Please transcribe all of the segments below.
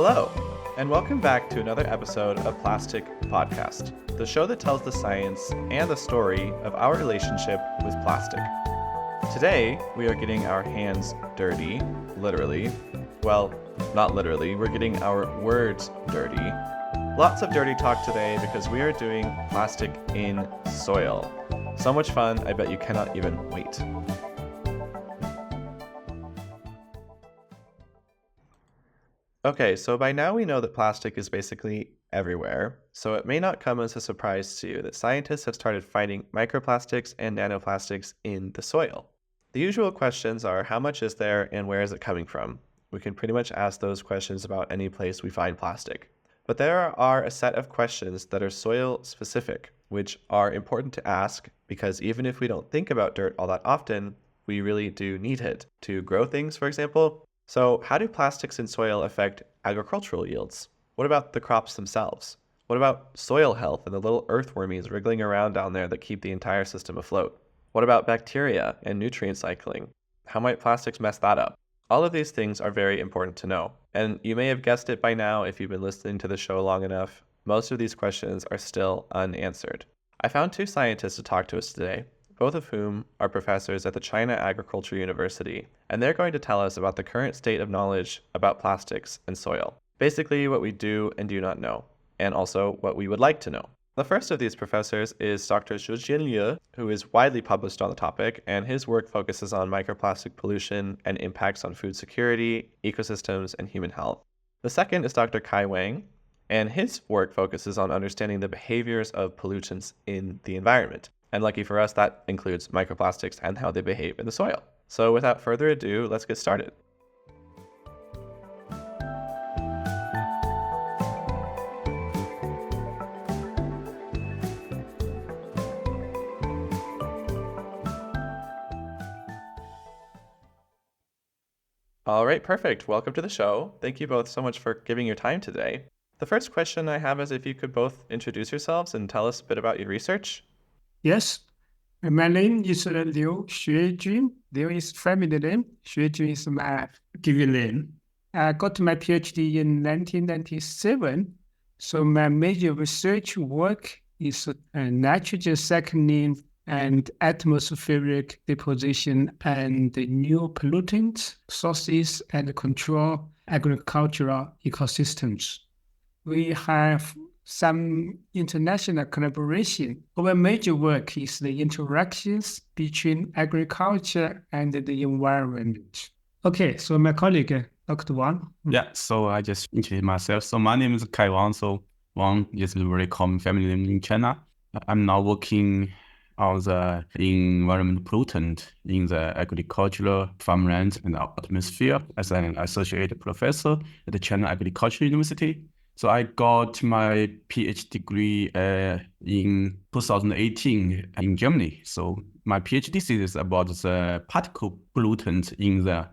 Hello, and welcome back to another episode of Plastic Podcast, the show that tells the science and the story of our relationship with plastic. Today, we are getting our hands dirty, literally. Well, not literally, we're getting our words dirty. Lots of dirty talk today because we are doing plastic in soil. So much fun, I bet you cannot even wait. Okay, so by now we know that plastic is basically everywhere, so it may not come as a surprise to you that scientists have started finding microplastics and nanoplastics in the soil. The usual questions are how much is there and where is it coming from? We can pretty much ask those questions about any place we find plastic. But there are a set of questions that are soil specific, which are important to ask because even if we don't think about dirt all that often, we really do need it to grow things, for example. So how do plastics in soil affect agricultural yields? What about the crops themselves? What about soil health and the little earthworms wriggling around down there that keep the entire system afloat? What about bacteria and nutrient cycling? How might plastics mess that up? All of these things are very important to know. And you may have guessed it by now if you've been listening to the show long enough. Most of these questions are still unanswered. I found two scientists to talk to us today, both of whom are professors at the China Agriculture University, and they're going to tell us about the current state of knowledge about plastics and soil. Basically, what we do and do not know, and also what we would like to know. The first of these professors is Dr. Xuejun Liu, who is widely published on the topic, and his work focuses on microplastic pollution and impacts on food security, ecosystems, and human health. The second is Dr. Wang, and his work focuses on understanding the behaviors of pollutants in the environment. And lucky for us, that includes microplastics and how they behave in the soil. So without further ado, let's get started. All right, perfect. Welcome to the show. Thank you both so much for giving your time today. The first question I have is if you could both introduce yourselves and tell us a bit about your research. Yes, my name is Liu Xuejun. Liu is family name. Xuejun is my given name. I got my PhD in 1997. So my major research work is nitrogen cycling and atmospheric deposition and new pollutant sources and control agricultural ecosystems. We have some international collaboration. Our major work is the interactions between agriculture and the environment. Okay, so my colleague, Dr. Wang. Yeah, so I just introduced myself. So my name is Wang. So Wang is a very common family name in China. I'm now working on the environment pollutant in the agricultural farmland and atmosphere as an associate professor at the China Agriculture University. So I got my PhD degree in 2018 in Germany. So my PhD thesis is about the particle pollutant in the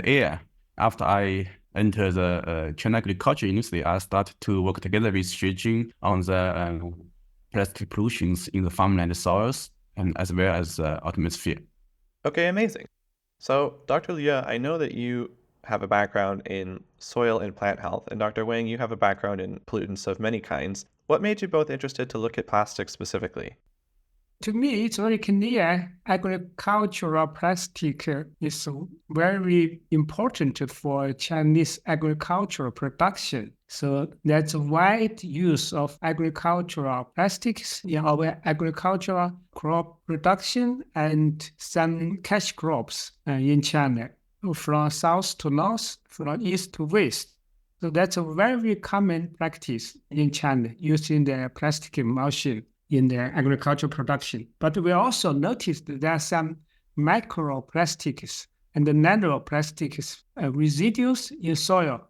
air. After I entered the China Agriculture University, I started to work together with Xuejun on the plastic pollutions in the farmland soils and as well as the atmosphere. Okay, amazing. So, Dr. Liu, I know that you have a background in soil and plant health, and Dr. Wang, you have a background in pollutants of many kinds. What made you both interested to look at plastics specifically? To me, it's very clear agricultural plastic is very important for Chinese agricultural production. So that's a wide use of agricultural plastics in our agricultural crop production and some cash crops in China, from south to north, from east to west. So that's a very common practice in China, using the plastic emulsion in the agricultural production. But we also noticed that there are some microplastics and the nanoplastics residues in soil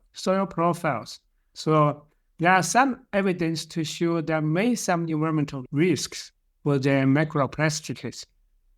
profiles. So there are some evidence to show there may be some environmental risks for the microplastics.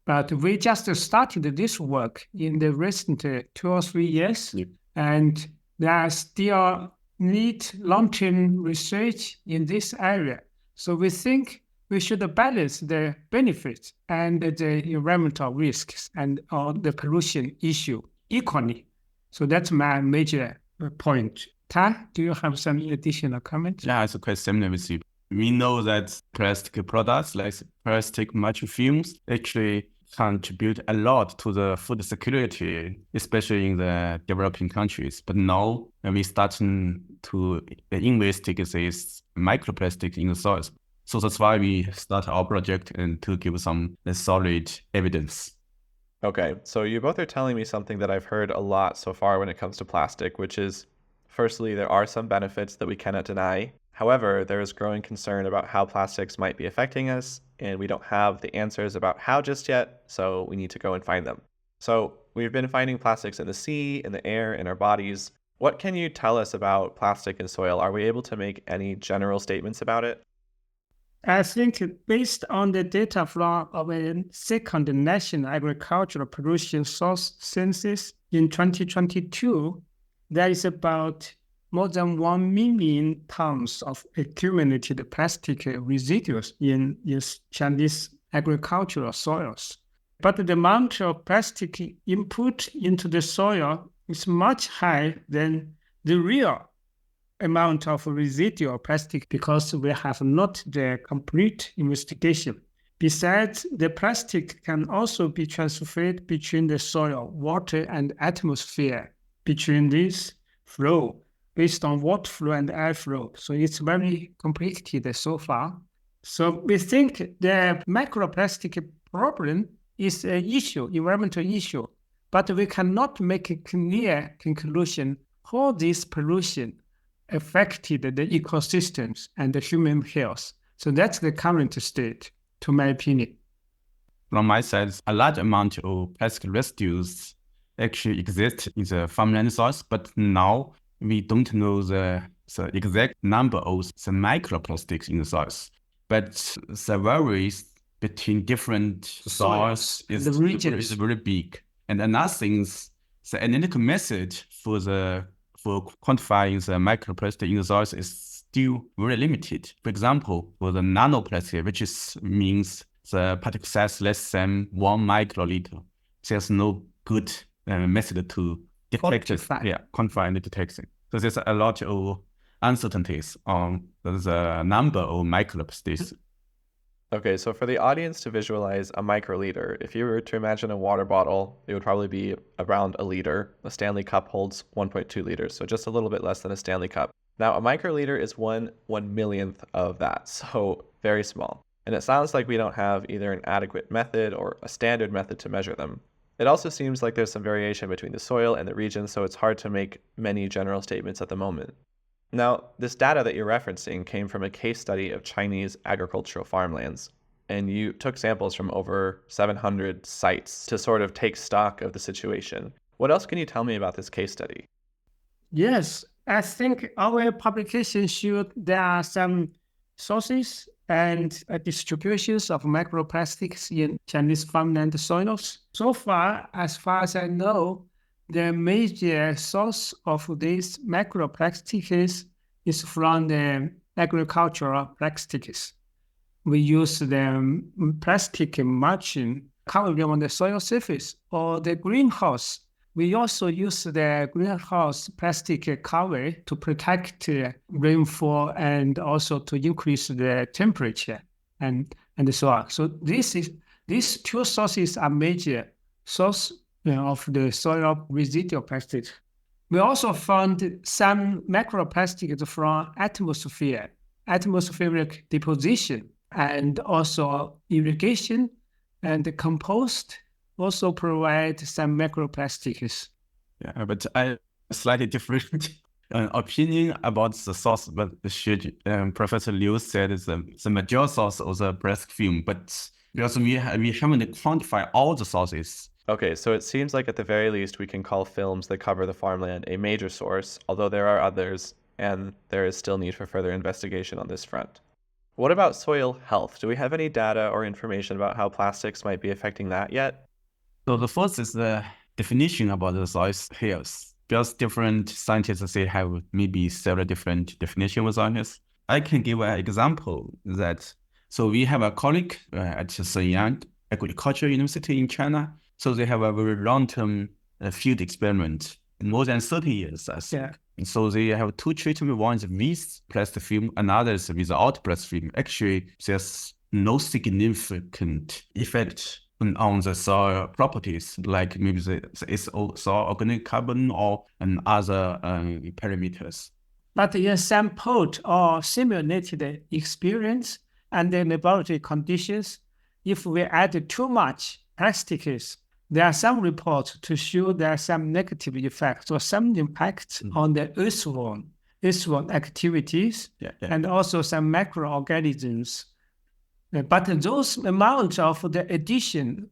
But we just started this work in the recent 2 or 3 years, and there are still need long-term research in this area. So we think we should balance the benefits and the environmental risks and the pollution issue equally. So that's my major point Ta, do you have some additional comments? Yeah, it's quite similar with you. We know that plastic products like plastic microfilms actually contribute a lot to the food security, especially in the developing countries. But now we're starting to investigate this microplastic in the soils. So that's why we start our project and to give some solid evidence. Okay, so you both are telling me something that I've heard a lot so far when it comes to plastic, which is firstly, there are some benefits that we cannot deny. However, there is growing concern about how plastics might be affecting us, and we don't have the answers about how just yet, so we need to go and find them. So, we've been finding plastics in the sea, in the air, in our bodies. What can you tell us about plastic in soil? Are we able to make any general statements about it? I think based on the data from our second National Agricultural Pollution Source Census in 2022, there is about more than 1 million tons of accumulated plastic residues in Chinese agricultural soils. But the amount of plastic input into the soil is much higher than the real amount of residual plastic because we have not the complete investigation. Besides, the plastic can also be transferred between the soil, water, and atmosphere between these flow based on water flow and air flow. So it's very complicated so far. So we think the microplastic problem is an issue, environmental issue, but we cannot make a clear conclusion how this pollution affected the ecosystems and the human health. So that's the current state, to my opinion. From my side, a large amount of plastic residues actually exist in the farmland soils, but now we don't know the exact number of the microplastics in the soils. But the varies between different soils is very big. And another thing is the analytical method for quantifying the microplastic in the soils is still very limited. For example, for the nanoplastic, which means the particle size less than 1 microliter, there's no good method to detect it, quantify and detect it. So there's a lot of uncertainties on the number of microplastics. Okay, so for the audience to visualize a microliter, if you were to imagine a water bottle, it would probably be around a liter. A Stanley cup holds 1.2 liters, so just a little bit less than a Stanley cup. Now, a microliter is 1/1,000,000th of that, so very small. And it sounds like we don't have either an adequate method or a standard method to measure them. It also seems like there's some variation between the soil and the region, so it's hard to make many general statements at the moment. Now, this data that you're referencing came from a case study of Chinese agricultural farmlands, and you took samples from over 700 sites to sort of take stock of the situation. What else can you tell me about this case study? Yes, I think our publication showed there are some sources and distributions of microplastics in Chinese farmland soils. So far as I know, the major source of these microplastics is from the agricultural plastics. We use the plastic mulching covering on the soil surface or the greenhouse. We also use the greenhouse plastic cover to protect rainfall and also to increase the temperature and so on. So these two sources are major source of the soil residual plastics. We also found some microplastics from atmospheric deposition, and also irrigation and compost also provide some microplastics. Yeah, but I have a slightly different opinion about the source, but Professor Liu said is the major source of the plastic film, but because we haven't quantified all the sources. Okay, so it seems like at the very least we can call films that cover the farmland a major source, although there are others, and there is still need for further investigation on this front. What about soil health? Do we have any data or information about how plastics might be affecting that yet? So the first is the definition about the soil health. Because different scientists, they have maybe several different definitions of soil health. I can give an example that, so we have a colleague at Xuejun Agricultural University in China. So they have a very long-term field experiment, more than 30 years, I think. So they have two treatments. One is with plastic film, another is without plastic film. Actually, there's no significant effect on the soil properties, like maybe the soil organic carbon or other parameters. But in sampled or simulated experience and the laboratory conditions, if we add too much plastics, there are some reports to show there are some negative effects or some impacts on the earthworm activities and also some microorganisms. But those amounts of the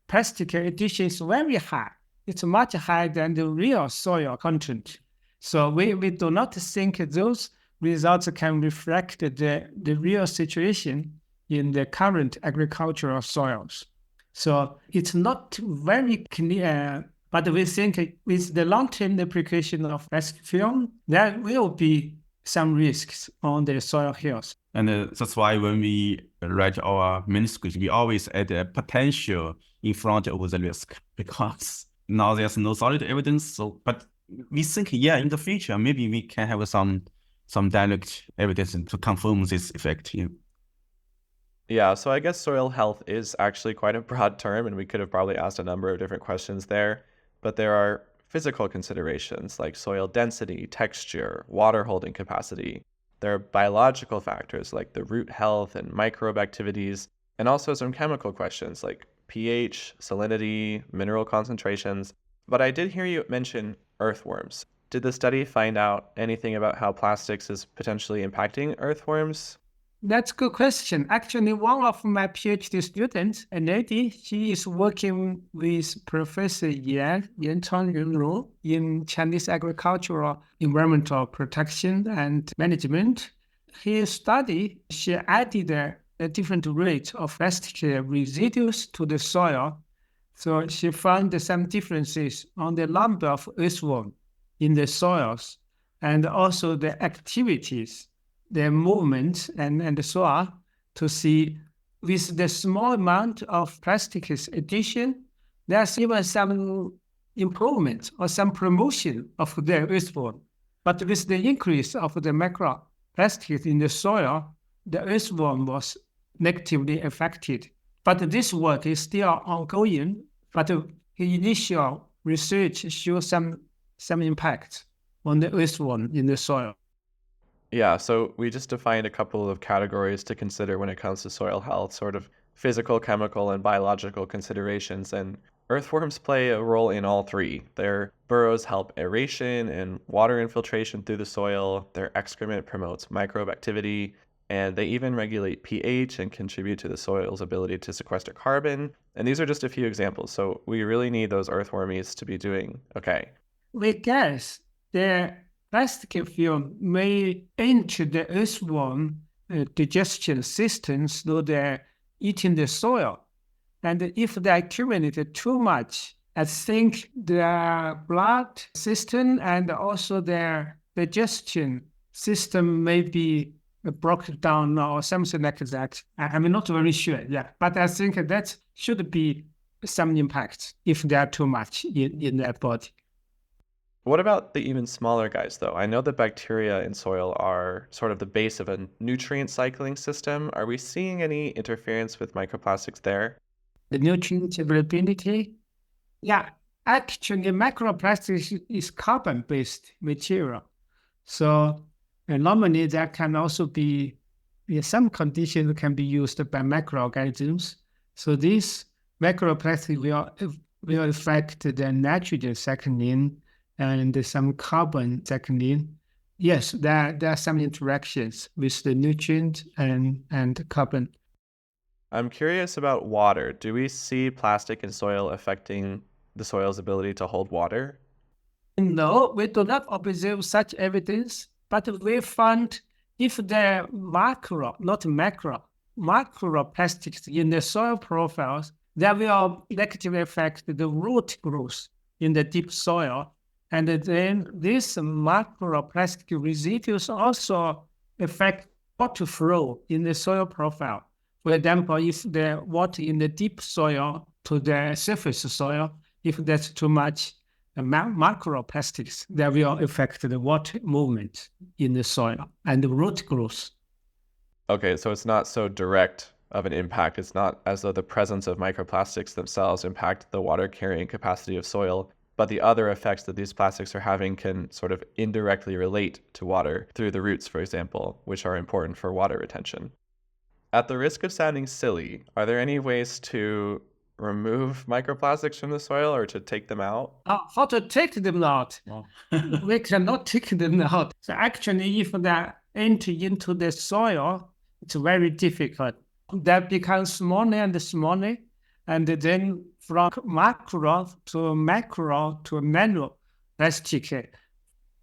plastic addition is very high. It's much higher than the real soil content. So we do not think those results can reflect the real situation in the current agricultural soils. So it's not very clear, but we think with the long-term application of plastic film, there will be some risks on the soil health. And that's why when we write our manuscript, we always add a potential in front of the risk, because now there's no solid evidence. So, but we think, in the future, maybe we can have some direct evidence to confirm this effect. Yeah, so I guess soil health is actually quite a broad term, and we could have probably asked a number of different questions there. But there are physical considerations like soil density, texture, water holding capacity. There are biological factors like the root health and microbe activities, and also some chemical questions like pH, salinity, mineral concentrations. But I did hear you mention earthworms. Did the study find out anything about how plastics is potentially impacting earthworms? That's a good question. Actually, one of my PhD students, a lady, she is working with Professor Yan Lu in Chinese agricultural environmental protection and management. His study, she added a different rate of plastic residues to the soil. So she found some differences on the number of earthworms in the soils and also the activities, the movement and so on, to see with the small amount of plastics addition, there's even some improvement or some promotion of the earthworm. But with the increase of the microplastics in the soil, the earthworm was negatively affected. But this work is still ongoing, but the initial research shows some impact on the earthworm in the soil. Yeah, so we just defined a couple of categories to consider when it comes to soil health, sort of physical, chemical, and biological considerations. And earthworms play a role in all three. Their burrows help aeration and water infiltration through the soil. Their excrement promotes microbe activity, and they even regulate pH and contribute to the soil's ability to sequester carbon. And these are just a few examples. So we really need those earthwormies to be doing okay. We guess the plastic film may enter the earthworm digestion system through they're eating the soil. And if they accumulate too much, I think their blood system and also their digestion system may be broken down or something like that. I'm not very sure, but I think that should be some impact if they are too much in their body. What about the even smaller guys, though? I know that bacteria in soil are sort of the base of a nutrient cycling system. Are we seeing any interference with microplastics there? The nutrient availability? Yeah, actually, microplastics is carbon-based material. So normally there can also be, in some conditions, can be used by microorganisms. So this microplastic will affect the nitrogen cycling and some carbon cycling. Yes, there are some interactions with the nutrient and carbon. I'm curious about water. Do we see plastic in soil affecting the soil's ability to hold water? No, we do not observe such evidence, but we found if there are macroplastics in the soil profiles, that will negatively affect the root growth in the deep soil. And then these microplastic residues also affect water flow in the soil profile. For example, if the water in the deep soil to the surface soil, if that's too much, microplastics that will affect the water movement in the soil and the root growth. Okay, so it's not so direct of an impact. It's not as though the presence of microplastics themselves impact the water carrying capacity of soil, but the other effects that these plastics are having can sort of indirectly relate to water through the roots, for example, which are important for water retention. At the risk of sounding silly, are there any ways to remove microplastics from the soil or to take them out? How to take them out? Wow. We cannot take them out. So actually, if they enter into the soil, it's very difficult. That becomes smaller and smaller, and then from macro to nano plastic.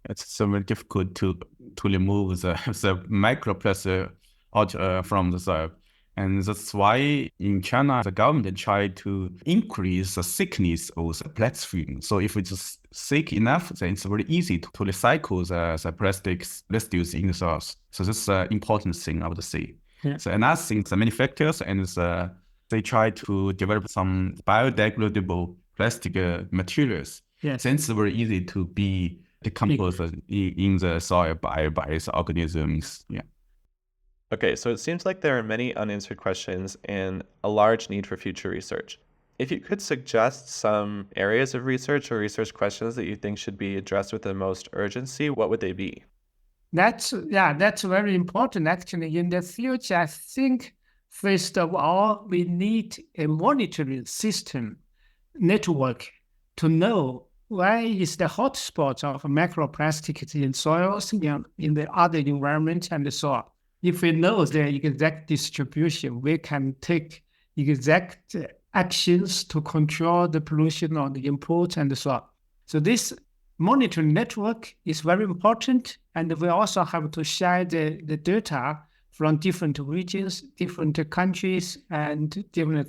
It's so very difficult to remove the microplastic out from the soil. And that's why in China, the government tried to increase the thickness of the plastic film. So if it's thick enough, then it's very easy to recycle the plastics residues in the soils. So that's an important thing I would say. Yeah. So another thing, the manufacturers and they try to develop some biodegradable plastic materials. Yes. Then it's very easy to be decomposed in the soil by the organisms. Yeah. Okay, so it seems like there are many unanswered questions and a large need for future research. If you could suggest some areas of research or research questions that you think should be addressed with the most urgency, what would they be? That's very important actually. In the future, I think first of all, we need a monitoring system network to know where is the hotspot of microplastics in soils, in the other environment and so on. If we know the exact distribution, we can take exact actions to control the pollution or the input and so on. So this monitoring network is very important, and we also have to share the data from different regions, different countries, and different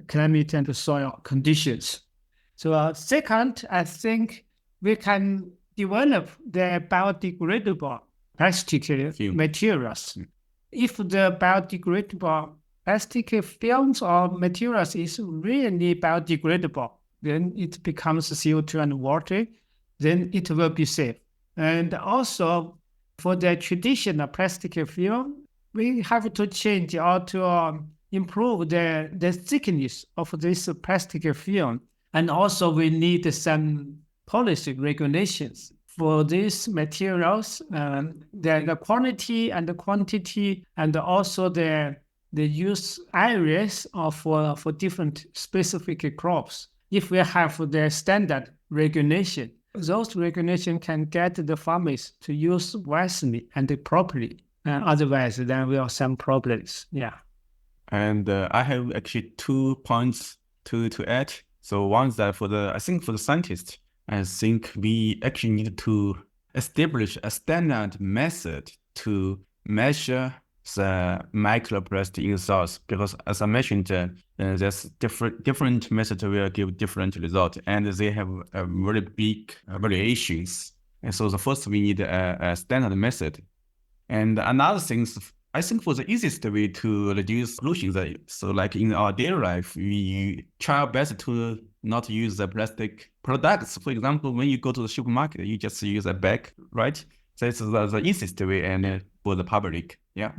climate and soil conditions. So second, I think we can develop the biodegradable plastic materials. If the biodegradable plastic films or materials is really biodegradable, then it becomes CO2 and water, then it will be safe. And also for the traditional plastic film, we have to change or to improve the thickness of this plastic film. And also we need some policy regulations for these materials, the quality and the quantity, and also the use areas for different specific crops. If we have the standard regulation, those regulations can get the farmers to use wisely and properly. Otherwise, there will be some problems. Yeah. And I have actually 2 points to add. So one is that for the scientists, I think we actually need to establish a standard method to measure the microplastic in the soils, because as I mentioned, there's different methods will give different results, and they have very big variations. And so the first we need a standard method. And another thing, I think for the easiest way to reduce pollution, so like in our daily life, we try our best to not use the plastic products. For example, when you go to the supermarket, you just use a bag, right? That's the easiest way and for the public. Yeah.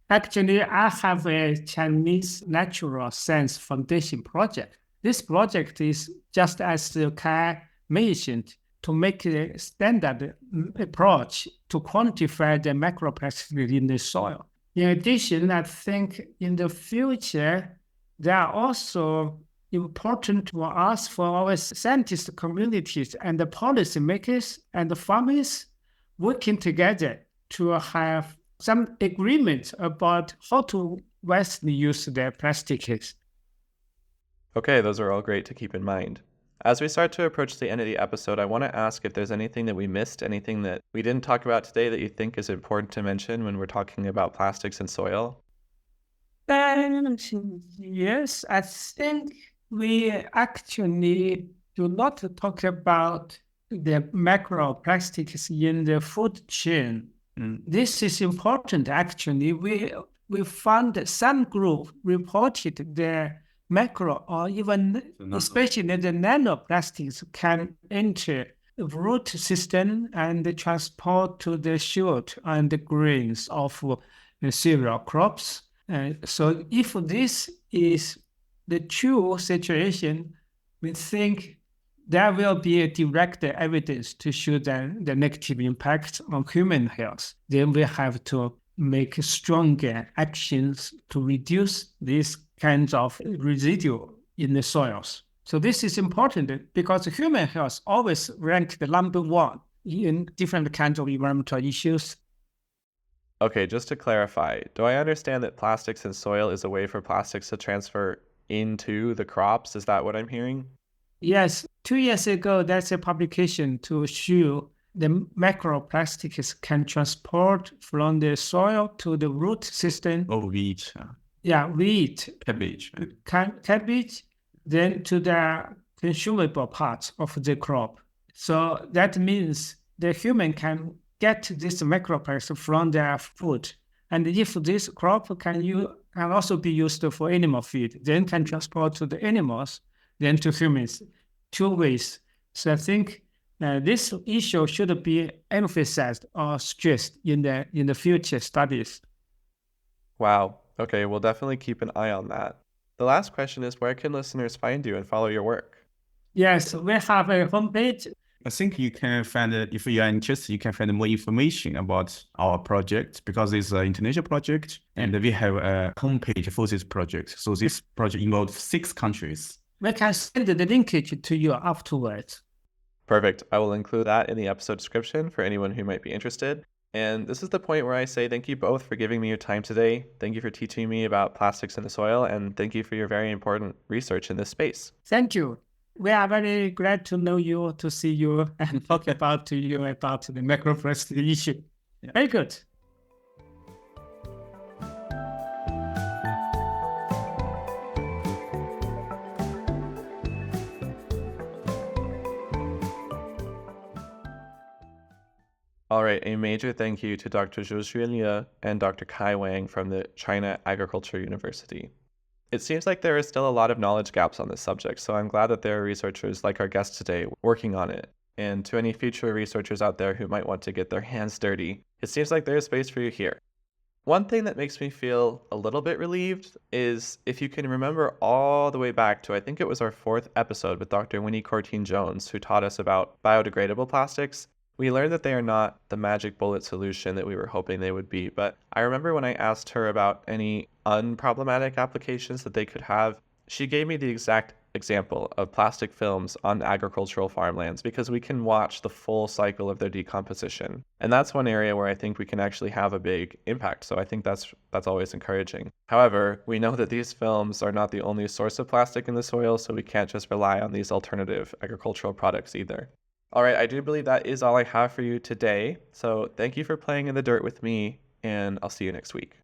Actually, I have a Chinese Natural Science Foundation project. This project is just as Kai mentioned, to make a standard approach to quantify the microplastic in the soil. In addition, I think in the future, they are also important for us, for our scientist communities and the policymakers and the farmers working together to have some agreement about how to wisely use their plastics. Okay, those are all great to keep in mind. As we start to approach the end of the episode, I want to ask if there's anything that we missed, anything that we didn't talk about today that you think is important to mention when we're talking about plastics and soil? Yes, I think we actually do not talk about the microplastics in the food chain. This is important, actually. We found some group reported the macro or even especially the nanoplastics can enter the root system and transport to the shoot and the grains of the cereal crops. So if this is the true situation, we think there will be a direct evidence to show that the negative impact on human health. Then we have to make stronger actions to reduce these kinds of residue in the soils. So this is important because human health always ranked the number one in different kinds of environmental issues. Okay, just to clarify, do I understand that plastics in soil is a way for plastics to transfer into the crops? Is that what I'm hearing? Yes, 2 years ago, there's a publication to show the microplastics can transport from the soil to the root system. Oh, wheat. Yeah, wheat, Cabbage. cabbage, then to the consumable parts of the crop. So that means the human can get this microplastics from their food. And if this crop can also be used for animal feed, then can transport to the animals, then to humans, 2 ways. So I think this issue should be emphasized or stressed in the future studies. Wow. Okay, we'll definitely keep an eye on that. The last question is, where can listeners find you and follow your work? Yes, we have a homepage. I think you can find it, if you are interested, you can find more information about our project because it's an international project and we have a homepage for this project. So this project involves 6 countries. We can send the linkage to you afterwards. Perfect. I will include that in the episode description for anyone who might be interested. And this is the point where I say thank you both for giving me your time today. Thank you for teaching me about plastics in the soil, and thank you for your very important research in this space. Thank you. We are very glad to know you, to see you, and talk about to you about the microplastic issue. Yeah. Very good. All right, a major thank you to Dr. Xuejun Liu and Dr. Kai Wang from the China Agriculture University. It seems like there is still a lot of knowledge gaps on this subject, so I'm glad that there are researchers like our guest today working on it. And to any future researchers out there who might want to get their hands dirty, it seems like there is space for you here. One thing that makes me feel a little bit relieved is if you can remember all the way back to, I think it was our 4th episode with Dr. Winnie Corteen-Jones, who taught us about biodegradable plastics. We learned that they are not the magic bullet solution that we were hoping they would be, but I remember when I asked her about any unproblematic applications that they could have, she gave me the exact example of plastic films on agricultural farmlands because we can watch the full cycle of their decomposition. And that's one area where I think we can actually have a big impact, so I think that's always encouraging. However, we know that these films are not the only source of plastic in the soil, so we can't just rely on these alternative agricultural products either. All right, I do believe that is all I have for you today. So thank you for playing in the dirt with me, and I'll see you next week.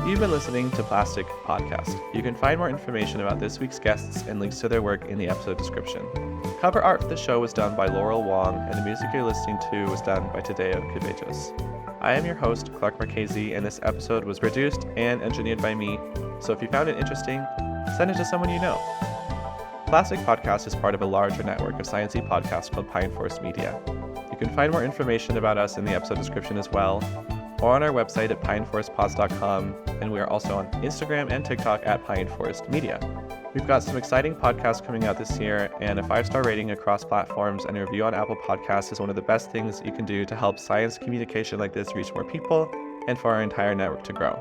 You've been listening to Plastic Podcast. You can find more information about this week's guests and links to their work in the episode description. Cover art for the show was done by Laurel Wang, and the music you're listening to was done by Tadeo Cabejos. I am your host, Clark Marchese, and this episode was produced and engineered by me, so if you found it interesting, send it to someone you know. Plastic Podcast is part of a larger network of sciencey podcasts called Pine Forest Media. You can find more information about us in the episode description as well, or on our website at pineforestpods.com, and we are also on Instagram and TikTok at Pine Forest Media. We've got some exciting podcasts coming out this year, and a 5-star rating across platforms and a review on Apple Podcasts is one of the best things you can do to help science communication like this reach more people and for our entire network to grow.